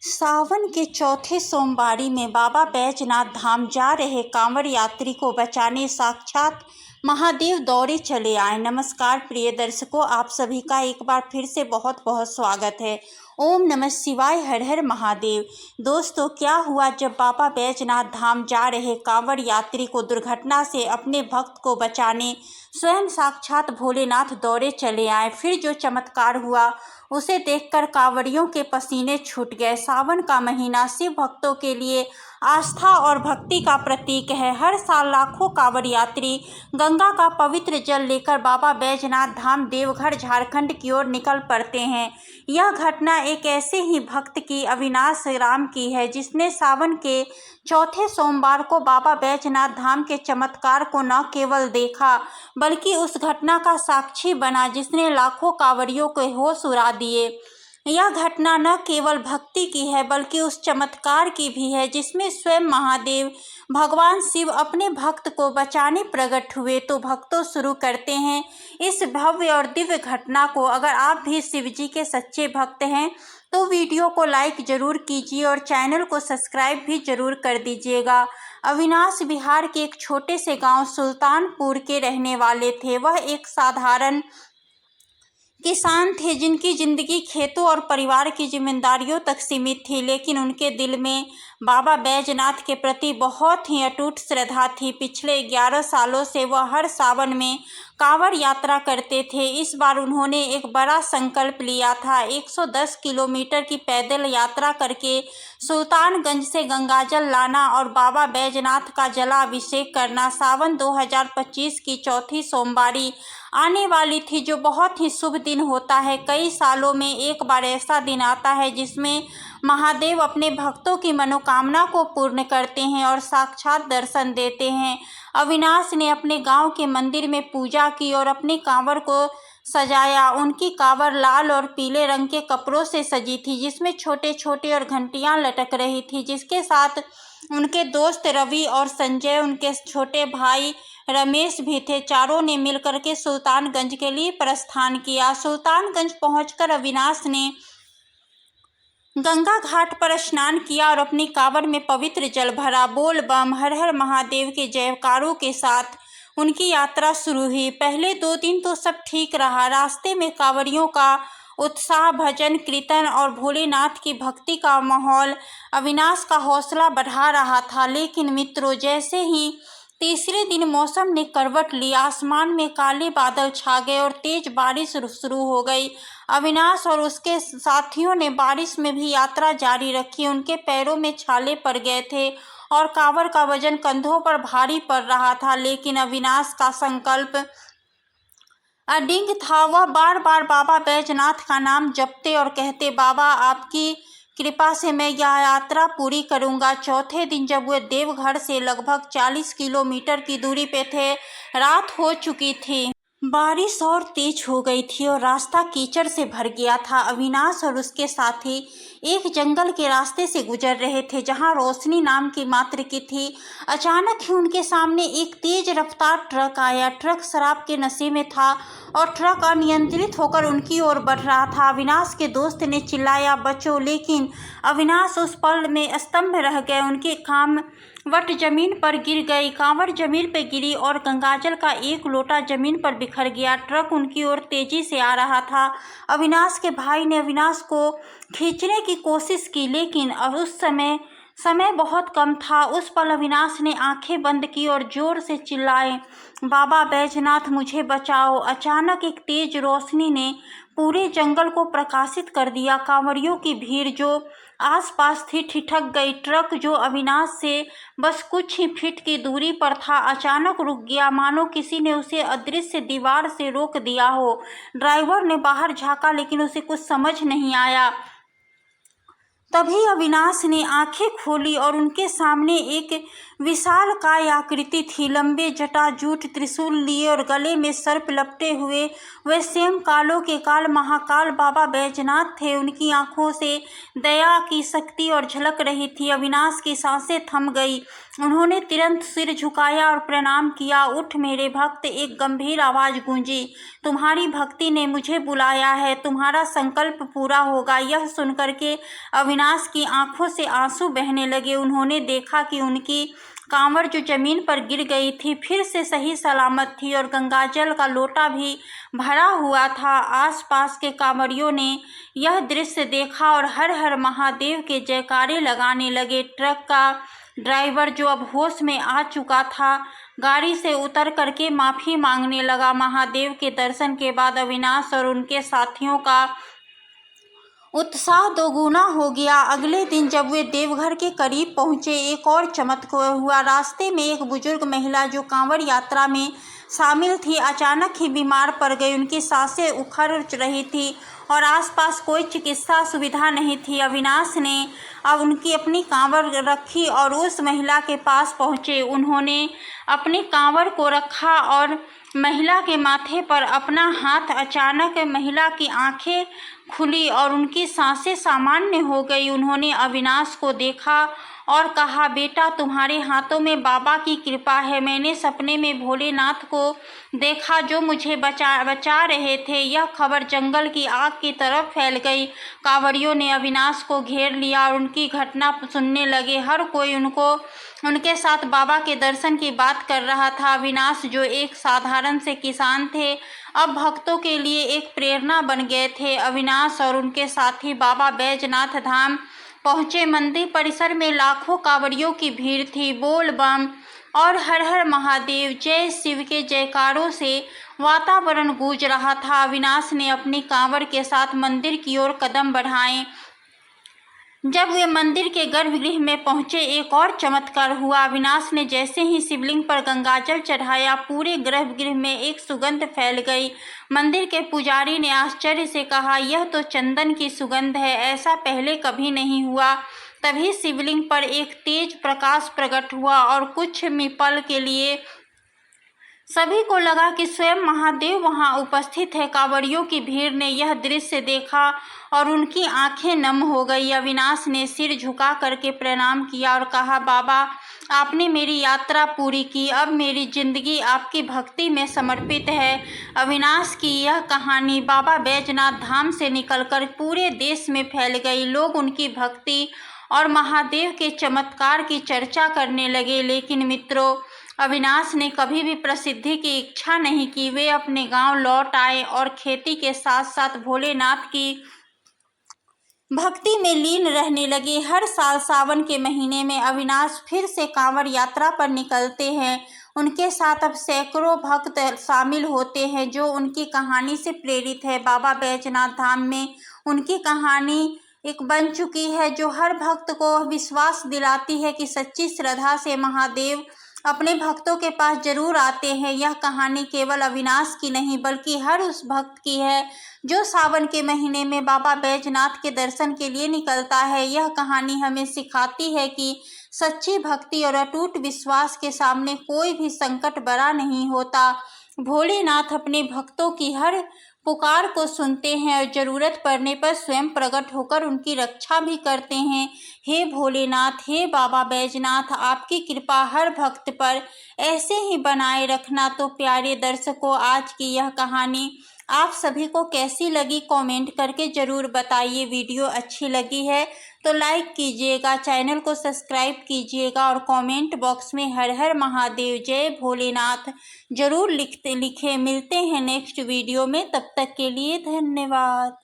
सावन के चौथे सोमवारी में बाबा बैजनाथ धाम जा रहे कांवड़ यात्री को बचाने साक्षात महादेव दौड़े चले आए। नमस्कार प्रिय दर्शकों, आप सभी का एक बार फिर से बहुत बहुत स्वागत है। ओम नमः शिवाय, हर हर महादेव। दोस्तों, क्या हुआ जब बाबा बैजनाथ धाम जा रहे कांवड़ यात्री को दुर्घटना से अपने भक्त को बचाने स्वयं साक्षात भोलेनाथ दौड़े चले आए। फिर जो चमत्कार हुआ उसे देखकर कांवड़ियों के पसीने छूट गए। सावन का महीना शिव भक्तों के लिए आस्था और भक्ति का प्रतीक है। हर साल लाखों कांवड़ यात्री गंगा का पवित्र जल लेकर बाबा बैजनाथ धाम देवघर झारखंड की ओर निकल पड़ते हैं। यह घटना एक ऐसे ही भक्त की अविनाश राम की है जिसने सावन के चौथे सोमवार को बाबा बैजनाथ धाम के चमत्कार को न केवल देखा बल्कि उस घटना का साक्षी बना जिसने लाखों कांवड़ियों के होश उड़ा दिए। यह घटना न केवल भक्ति की है बल्कि उस चमत्कार की भी है जिसमें स्वयं महादेव भगवान शिव अपने भक्त को बचाने प्रकट हुए। तो भक्तों, शुरू करते हैं इस भव्य और दिव्य घटना को। अगर आप भी शिव जी के सच्चे भक्त हैं तो वीडियो को लाइक जरूर कीजिए और चैनल को सब्सक्राइब भी जरूर कर दीजिएगा। अविनाश बिहार के एक छोटे से गांव सुल्तानपुर के रहने वाले थे। वह एक साधारण किसान थे जिनकी जिंदगी खेतों और परिवार की जिम्मेदारियों तक सीमित थी, लेकिन उनके दिल में बाबा बैजनाथ के प्रति बहुत ही अटूट श्रद्धा थी। पिछले 11 सालों से वह हर सावन में कांवड़ यात्रा करते थे। इस बार उन्होंने एक बड़ा संकल्प लिया था, 110 किलोमीटर की पैदल यात्रा करके सुल्तानगंज से गंगाजल लाना और बाबा बैजनाथ का जलाभिषेक करना। सावन 2025 की चौथी सोमवारी आने वाली थी, जो बहुत ही शुभ दिन होता है। कई सालों में एक बार ऐसा दिन आता है जिसमें महादेव अपने भक्तों की मनोकामना को पूर्ण करते हैं और साक्षात दर्शन देते हैं। अविनाश ने अपने गांव के मंदिर में पूजा की और अपने कांवड़ को सजाया। उनकी कांवड़ लाल और पीले रंग के कपड़ों से सजी थी जिसमें छोटे छोटे और घंटियां लटक रही थी। जिसके साथ उनके दोस्त रवि और संजय, उनके छोटे भाई रमेश भी थे। चारों ने मिलकर के सुल्तानगंज के लिए प्रस्थान किया। सुल्तानगंज पहुंचकर अविनाश ने गंगा घाट पर स्नान किया और अपनी कांवड़ में पवित्र जल भरा। बोल बम हर हर महादेव के जयकारों के साथ उनकी यात्रा शुरू हुई। पहले 2 दिन तो सब ठीक रहा। रास्ते में कांवड़ियों का उत्साह, भजन कीर्तन और भोलेनाथ की भक्ति का माहौल अविनाश का हौसला बढ़ा रहा था। लेकिन मित्रों, जैसे ही तीसरे दिन मौसम ने करवट ली, आसमान में काले बादल छा गए और तेज बारिश शुरू हो गई। अविनाश और उसके साथियों ने बारिश में भी यात्रा जारी रखी। उनके पैरों में छाले पड़ गए थे और कांवड़ का वजन कंधों पर भारी पड़ रहा था, लेकिन अविनाश का संकल्प अडिग था। वह बार बार बाबा बैजनाथ का नाम जपते और कहते, बाबा आपकी कृपा से मैं यह यात्रा पूरी करूंगा। चौथे दिन जब वे देवघर से लगभग 40 किलोमीटर की दूरी पे थे, रात हो चुकी थी। बारिश और तेज हो गई थी और रास्ता कीचड़ से भर गया था। अविनाश और उसके साथी एक जंगल के रास्ते से गुजर रहे थे जहां रोशनी नाम की मात्र की थी। अचानक ही उनके सामने एक तेज रफ्तार ट्रक आया। ट्रक शराब के नशे में था और ट्रक अनियंत्रित होकर उनकी ओर बढ़ रहा था। अविनाश के दोस्त ने चिल्लाया, बचो, लेकिन अविनाश उस पल में स्तंभ रह गए। उनके कांवड़ जमीन पर गिर गई। कांवड़ जमीन पर गिरी और गंगाजल का एक लोटा जमीन पर बिखर गया। ट्रक उनकी ओर तेजी से आ रहा था। अविनाश के भाई ने अविनाश को खींचने की कोशिश की, लेकिन अब उस समय बहुत कम था। उस पल अविनाश ने आंखें बंद की और जोर से चिल्लाए, बाबा बैजनाथ मुझे बचाओ। अचानक एक तेज रोशनी ने पूरे जंगल को प्रकाशित कर दिया। कांवड़ियों की भीड़ जो आसपास थी ठिठक गई। ट्रक जो अविनाश से बस कुछ ही फीट की दूरी पर था, अचानक रुक गया, मानो किसी ने उसे अदृश्य दीवार से रोक दिया हो। ड्राइवर ने बाहर झांका, लेकिन उसे कुछ समझ नहीं आया। तभी अविनाश ने आंखें खोली और उनके सामने एक विशालकाय आकृति थी। लंबे जटाजूट, त्रिशूल लिए और गले में सर्प लपटे हुए वे स्वयं कालों के काल महाकाल बाबा बैजनाथ थे। उनकी आंखों से दया की शक्ति और झलक रही थी। अविनाश की सांसें थम गई। उन्होंने तुरंत सिर झुकाया और प्रणाम किया। उठ मेरे भक्त, एक गंभीर आवाज गूंजी, तुम्हारी भक्ति ने मुझे बुलाया है, तुम्हारा संकल्प पूरा होगा। यह सुनकर के अविनाश की आंखों से आंसू बहने लगे। उन्होंने देखा कि उनकी कांवर जो जमीन पर गिर गई थी फिर से सही सलामत थी और गंगाजल का लोटा भी भरा हुआ था। आसपास के कांवरियों ने यह दृश्य देखा और हर हर महादेव के जयकारे लगाने लगे। ट्रक का ड्राइवर, जो अब होश में आ चुका था, गाड़ी से उतर करके माफ़ी मांगने लगा। महादेव के दर्शन के बाद अविनाश और उनके साथियों का उत्साह दोगुना हो गया। अगले दिन जब वे देवघर के करीब पहुंचे, एक और चमत्कार हुआ। रास्ते में एक बुजुर्ग महिला जो कांवड़ यात्रा में शामिल थी, अचानक ही बीमार पड़ गई। उनकी सांसें उखड़ रही थी और आसपास कोई चिकित्सा सुविधा नहीं थी। अविनाश ने अब उनकी अपनी कांवड़ रखी और उस महिला के पास पहुंचे। उन्होंने अपनी कांवड़ को रखा और महिला के माथे पर अपना हाथ। अचानक महिला की आंखें खुली और उनकी सांसें सामान्य हो गई। उन्होंने अविनाश को देखा और कहा, बेटा, तुम्हारे हाथों में बाबा की कृपा है। मैंने सपने में भोलेनाथ को देखा जो मुझे बचा रहे थे। यह खबर जंगल की आग की तरफ फैल गई। कांवरियों ने अविनाश को घेर लिया और उनकी घटना सुनने लगे। हर कोई उनके साथ बाबा के दर्शन की बात कर रहा था। अविनाश, जो एक साधारण से किसान थे, अब भक्तों के लिए एक प्रेरणा बन गए थे। अविनाश और उनके साथी बाबा बैजनाथ धाम पहुंचे। मंदिर परिसर में लाखों कांवड़ियों की भीड़ थी। बोल बम और हर हर महादेव, जय शिव के जयकारों से वातावरण गूंज रहा था। अविनाश ने अपनी कांवड़ के साथ मंदिर की ओर कदम बढ़ाए। जब वे मंदिर के गर्भगृह में पहुंचे, एक और चमत्कार हुआ। अविनाश ने जैसे ही शिवलिंग पर गंगाजल चढ़ाया, पूरे गर्भगृह में एक सुगंध फैल गई। मंदिर के पुजारी ने आश्चर्य से कहा, यह तो चंदन की सुगंध है, ऐसा पहले कभी नहीं हुआ। तभी शिवलिंग पर एक तेज प्रकाश प्रकट हुआ और कुछ पल के लिए सभी को लगा कि स्वयं महादेव वहां उपस्थित है। कांवड़ियों की भीड़ ने यह दृश्य देखा और उनकी आंखें नम हो गई। अविनाश ने सिर झुका करके प्रणाम किया और कहा, बाबा, आपने मेरी यात्रा पूरी की। अब मेरी जिंदगी आपकी भक्ति में समर्पित है। अविनाश की यह कहानी बाबा बैजनाथ धाम से निकलकर पूरे देश में फैल गई। लोग उनकी भक्ति और महादेव के चमत्कार की चर्चा करने लगे। लेकिन मित्रों, अविनाश ने कभी भी प्रसिद्धि की इच्छा नहीं की। वे अपने गांव लौट आए और खेती के साथ साथ भोलेनाथ की भक्ति में लीन रहने लगे। हर साल सावन के महीने में अविनाश फिर से कांवड़ यात्रा पर निकलते हैं। उनके साथ अब सैकड़ों भक्त शामिल होते हैं जो उनकी कहानी से प्रेरित है। बाबा बैजनाथ धाम में उनकी कहानी एक बन चुकी है जो हर भक्त को विश्वास दिलाती है कि सच्ची श्रद्धा से महादेव अपने भक्तों के पास जरूर आते हैं। यह कहानी केवल अविनाश की नहीं बल्कि हर उस भक्त की है जो सावन के महीने में बाबा बैजनाथ के दर्शन के लिए निकलता है। यह कहानी हमें सिखाती है कि सच्ची भक्ति और अटूट विश्वास के सामने कोई भी संकट बड़ा नहीं होता। भोलेनाथ अपने भक्तों की हर पुकार को सुनते हैं और जरूरत पड़ने पर स्वयं प्रकट होकर उनकी रक्षा भी करते हैं। हे भोलेनाथ, हे बाबा बैजनाथ, आपकी कृपा हर भक्त पर ऐसे ही बनाए रखना। तो प्यारे दर्शकों, आज की यह कहानी आप सभी को कैसी लगी कमेंट करके ज़रूर बताइए। वीडियो अच्छी लगी है तो लाइक कीजिएगा, चैनल को सब्सक्राइब कीजिएगा और कमेंट बॉक्स में हर हर महादेव, जय भोलेनाथ ज़रूर लिखें। मिलते हैं नेक्स्ट वीडियो में, तब तक के लिए धन्यवाद।